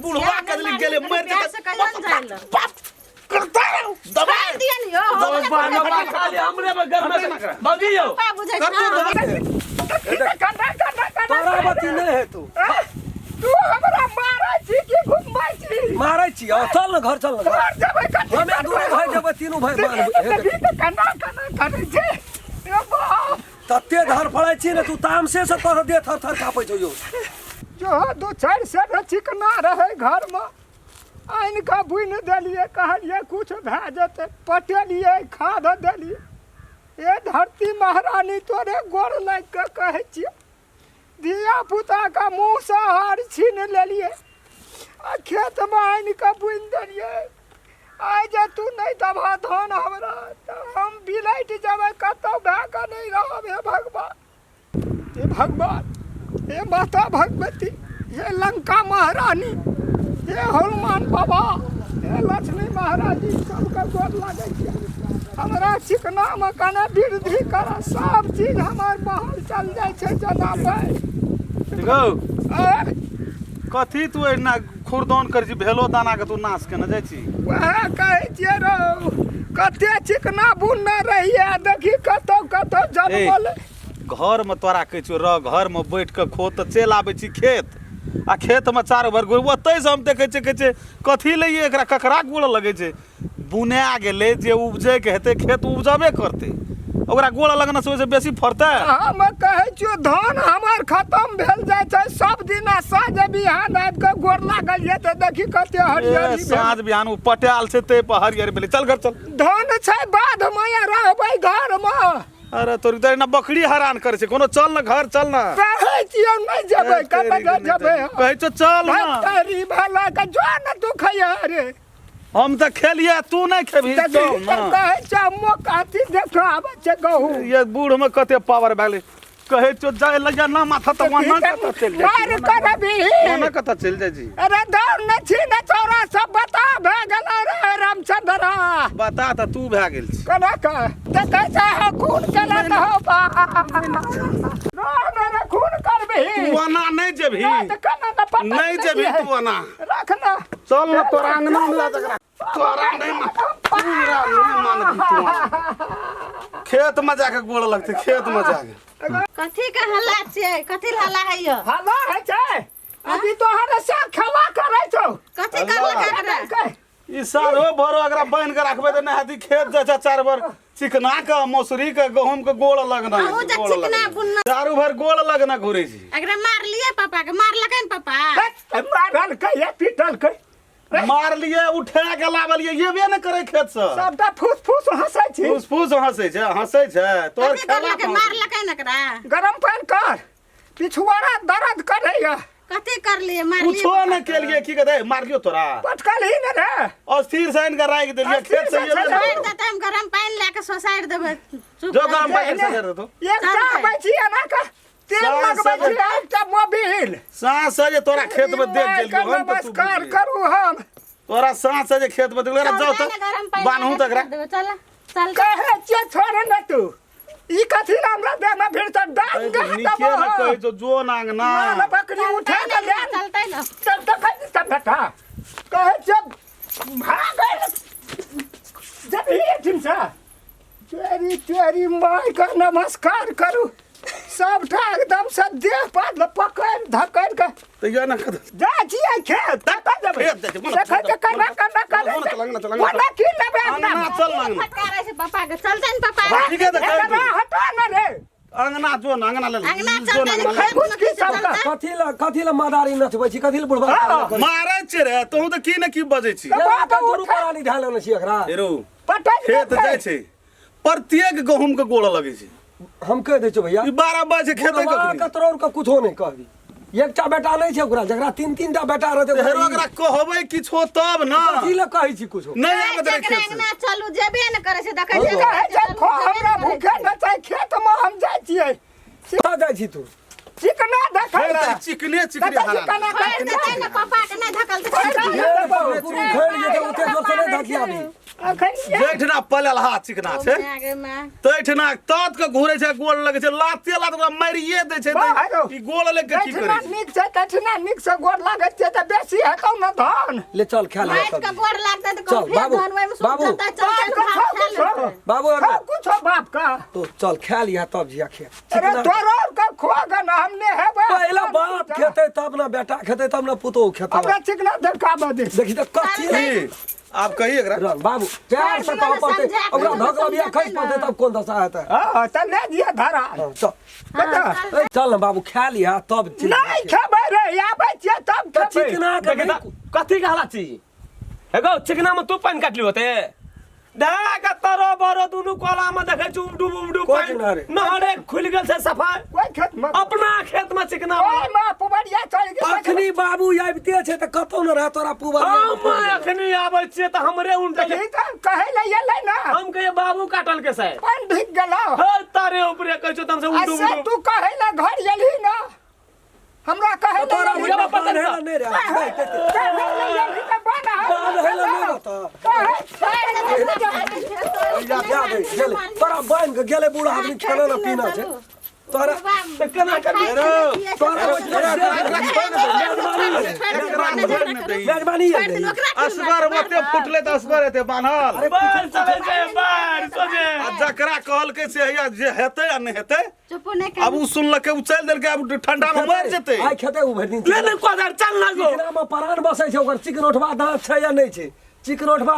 बुढ़वा कदली गेले मर के बाप करता रहो दबाई दिया नहीं हो दबाई खाली हमरे में घर में ना करा बगियो कर तो तोरा बती नहीं है तू हमरा मारै छी कि घुमबै छी मारै छी चल न घर चल न घर जेबै कथि हमें दूर भाई जेबै तीनों भाई मान कना करै छै ए बाप तते धर पड़ै छी ने तू तामसे से तोर दे थर थर कापै छौ यो जो दो चार से चिकना रहे घर में आइन का बुन देलिए कहलिए कुछ भए जेते पटेलिए खाद देलिए ए धरती महारानी तोरे गोर लाग के कहै छियै धिया पुता का मुँह से हार छीन लेलिए आ खेत में आइन के बुन देलिए आइ जे तू नहीं दबा धान हमरा तो हम बिलैट जेबै कतौ भए के नहीं रहब हे भगवान हे भगवान हे माता भगवती हे लंका महारानी हे हनुमान बाबा हे लक्ष्मी महाराज जी सबके गोर लागै छै हमरा चिकना में कने वृद्धि कर सब चीज हमार बाहर चल जाय छै जना पाइ कथी तू एना खुरदौन कर छी भेलो दाना के तू नाश के न जाय छी वह कहै छियै रो कते चिकना बुनने रहिए देखी कतौ कतौ जन्मल घर में तोरा कहै छियौ रह घर में बैठ के खो त चल आबै छी खेत आ खेत में चार भर गोड़ ओतै से हम देखै छै कहै छै कथी लइए एकरा ककरा गोड़ लगै छै बुने गेलै जे उपजे के हेतै खेत उपजबे करतै ओकरा गोड़ लगना से ओइसे बेसी फरतै हम कहै छियौ धान हमर खत्म भेल जाय छै सब दिन साँझ बिहान आबि के गोड़ लागल ये त देखी कते हरियरी साँझ बिहान उ पटाल छै ते पर हरियर भेलै चल घर चल धान छै बाध में रहबै घर में अरे तोरी तो ना बकरी हैरान करे छै कोनो चल ना घर चल ना कहै छियौ नहीं जेबै कतऽ जेबै कहै छौ चल ना तेरी भला के जो न तू खइया रे हम त खेलिए तू नहीं खेबी चल ना कहै छ मोकाती देखाबै छै गहू ये बूढ़ में कते पावर भैले कहै छौ जाय लगे ना माथा त वना कत चल जाय मार करबी वना कत चल जाय जी अरे दौड़ न छी न छोरा सब बता भए गेल रे रामचंद्र बता त तू भए गेल छी कना का देखै छै खून केला त हो बा रे खून करबी तू वना नहीं जेबी कना न पता नहीं जेबी तू वना रख ना चल ना तोरा अंगना में ला तकरा तोरा नहीं पूरा नहीं मान तू खेत में जाके गोड़ लगते खेत में जाके कथी का हल्ला छै कथी हल्ला है यो हल्ला है छै अभी तोहर से खेला करै छौ कथी करला का ई सारो भरो अगर बांध के रखबे त नहीं हती खेत जा चार बार चिकना का मसूरी का गहूम के गोड़ लगना ओ जे चिकना बुनना चारू भर गोड़ लगना घुरे छी एकरा मार लिए पापा के मार लकन पापा मारल कहिए पीटल कहि मार लिए उठा के लावलिए येबे न करे खेत से सबटा फूस फूस हंसै छी फूस फूस हंसै छै तोर खेला के मार लकन एकरा गरम पानी कर पिछुआरा दर्द करैया कथी कर लिए मार लिए कुछो न के लिए की कहै मारियो तोरा पटकल ही न रे अस्थिर साइन के राख देलिए खेत से येबे सोसाइड देते हम गरम पानी लेके सोसाइड देबे जो गरम पानी से दे दो एक चाबै छी ना का तेल लगबै छी एकटा मोबिल सांस से तोरा खेत में देख गेलियो हम त तू नमस्कार करू हम तोरा सांस से खेत में देख जाओ त बानहु तकरा चल चल कहे छियै छोड़ न तू ई कथी हमरा दे में फिर त डांग दे नीचे न कहै जो नांगना ना बकरी उठा के ले चलतै न चल त कहि त बेटा कहे जब भागल जब ये ठिमसा तेरी माय का नमस्कार करू सबटा एकदम से देह पर पकड़ धकड़ के त या न जा छियै खेत तक जब देखै के कना करे वना की लेबे ना चल नांगना फटकारे से पापा के चलतै न पापा ठीक है त कह दो हटा न रे अंगना जो अंगना ले अंगना चलतै न कथी ला मादारी नचबै छी कथी ला बुढ़वा मारै छै रे तू त की न की बजै छी दुरु परानी ढाले न छी एकरा हेरो पटक खेत जाय छै प्रत्येक गहूम के गोड़ लगै छै हम कह दे छौ भैया ई 12 बजे खेत कतरौर का कुछो नहीं कहबी एकटा बेटा नहीं छै ओकरा जकरा तीन टा बेटा रहते हेरो ओकरा कहबै किछो तब न कथी ला कहै छी कुछो नहीं आबत रे खेत अंगना चलू जेबे न करे से देखै कहे छै हमरा भूखे न छै खेत में हम जाय छियै कहाँ जाइ छी तू चिकना देखै खेत चिकने चिकने हरा चिकना देतै न पापा के नहीं धकल खेड़ जेते ओते जोर से नहीं धकियाबी जेठना पलल हा चिकना छै आगे में तैठना तात के घुरे छै गोल लगे छै लाते लात ओकरा मारिए दै छै ई गोल लेके की करे नीक छै तठना नीक से गोड़ लागै छै त बेसी हेतौ न धान ले चल खा ले माइट का गोड़ लागता तो चल, फिर बाबू, धनवे में बाबू। सुनता चल भात खा ले बाबू अगर कुछ बाप का तो चल खा लिया तब जिया खे अरे तोरो का खोगा न हमने हेबे पहला बाप खेते तब ना बेटा खेते तब ना पुतो खेते हमरा चिकना देखाबे दे देखी त कथी की आप कहिए एकरा रंग बाबू प्यार से कह पड़ते ओकरा धक बिया खैस पड़ते तब कौन दशा हेतै हां त ले दिया धरा चल ए, चल ना बाबू खा लिया तब नहीं खेबे रे आबे छियै तब त खेबे चिकना के देखी त कथी कहला छी हेगो चिकना में तू पानी काटली होते ढाका तरो बरो दुनु कोला में देखे छु उमडू कोई पानी किनारे। नहरे खुल गेल छै सफा कोई खेत में अपना खेत में चिकना ओए मां पुबड़िया चल गेल अखनी बाबू आबिते छै त कतौ न रह तोरा पुबा हम अखनी आबै छियै त हमरे उल्टे देखी त कहे ले एलै ना हम कहे बाबू काटल के से पानी ढिक गेलो हे तारे ऊपरे कहै छ तुम से उडू ऐसे तू कहे ले घर गेली ना हमरा कहे ले तोरा एली मुझे ना। पता नहीं रे कहे ले एली त बना बाल हेला नहीं रहता तोरा बांध के गेले बूढ़ा आदमी खाना ना पीना छै तोरा केना करबी मेजबानी है असगर मते फुटले त असगर हेते बान्हल बाहर चले छै बाहर सोजे आ जकरा कहलकै से हैया जे हेतै आ नहीं हेतै चुप नहीं अब उ सुनलकै उ चल देलकै अब ठंडा में मर जेतै आई खेते उ भरि दिन ले ले कोदर चल ना गो चिकना में परान बसै छै ओकर चिकनोठवा दांत छै या नहीं छै चिकनोठवा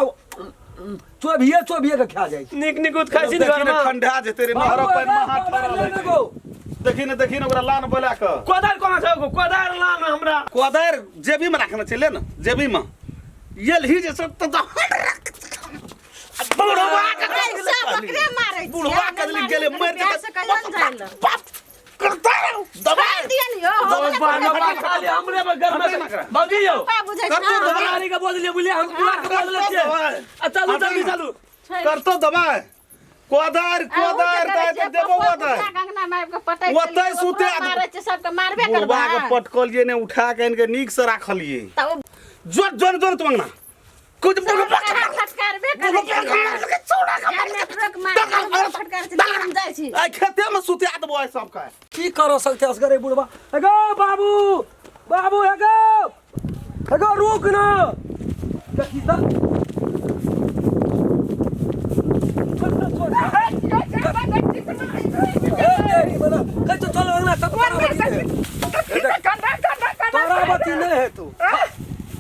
चोभिए के खा जाइ छै निक निकुत खाइ छी घर देखी ने में ठंडा जेतै रे नहर पानि में हाथ ठहरल देखी ने ओकरा लान बोला के कोदर कोना छै कोदर लान हमरा कोदार जेबी में रखना छै ले न जेबी में ये ही जे सब त बुढ़वा बकरे मारे छी। बुढ़वा कदली गेले मर गैस से कहियो न जाइल करता दबाई दिया नहीं हो बाबा खाली हमरे में घर में बाबूजी यो का बुझै कर तो छै दबारी के बोल ले बोलिए हम पूरा कर ले छियै चलू जल्दी चलू करतो दबाई कोदार दाय त देबो कोदार कंगना मार के पटै ओतै सुते मारे छै सबके मारबे बुढ़वा करबा के पटकलिए ने उठा के इनके नीक से राखलिए तब जोर तुम ना कुछ फटकारबे करे छै नेटवर्क मार फटकार से हम जाइ छी आई खेते में सुते देबो आई सब का की कर सकते असगरे बुढ़वा एगो बाबू एगो रुक ना देखी त तारावती नहीं है तू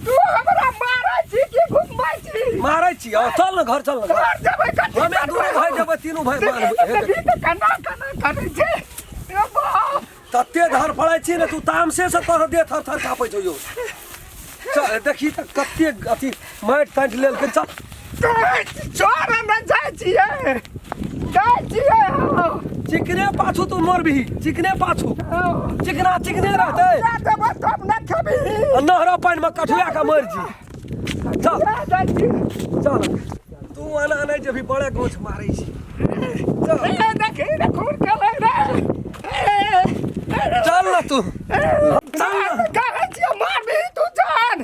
तू हमरा मारै छी कि घुमबै छी मारै छी चल न घर चल न घर जबै कथि हमे दूरे भाई जब तीनों भाई देखी त कना करै छै ए बाप तते धर पड़ै छी ने तू तामसे से तोहर देह थर थर कापै छौ यो चल देखी त कते अथी माटि ताटि लेल के चल चोर में जाइ छियै चिकने पाछू तू मरबी चिकने पाछू चिकने रहते देबै तब न खेबी नहरा पानि में कठुआ के मर जी चल तू आना नहीं जब बड़े गोछ मारै छी देखी रे खून केलै रे चल न तू कहै छियै मारबी तू जान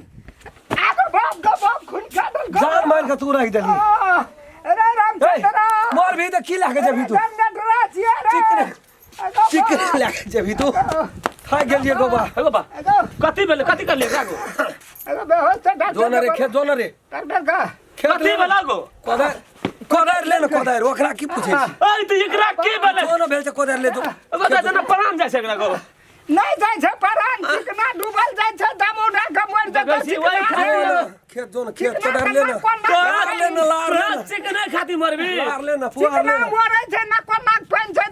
आगो बाप खून खा जान मान के तू रह देली अरे रामचंद्र मर भी तो की लागे जभी तू चिकने लागे जभी तू खाई गेलिए गोबा हेगो बा कथि भेले कथि कर ले गागो जोन रे खेत जोन रे कथि भेला गो कोदार ले न कोदार ओकरा की पूछे छी ए तू एकरा की भेले जोन भेल छै कोदार ले दो एगो त जना प्राण जाय छै एकरा गो नहीं जाइ छै परान चिकना डूबल जाइ छै दामोदर के मर देखै छी वही खेत जोन खेत कोदार ले न कोदार ले न लार ले न चिकने खाती मरबी लार ले न फुआर ले न मरै छै ना कोना पानि छै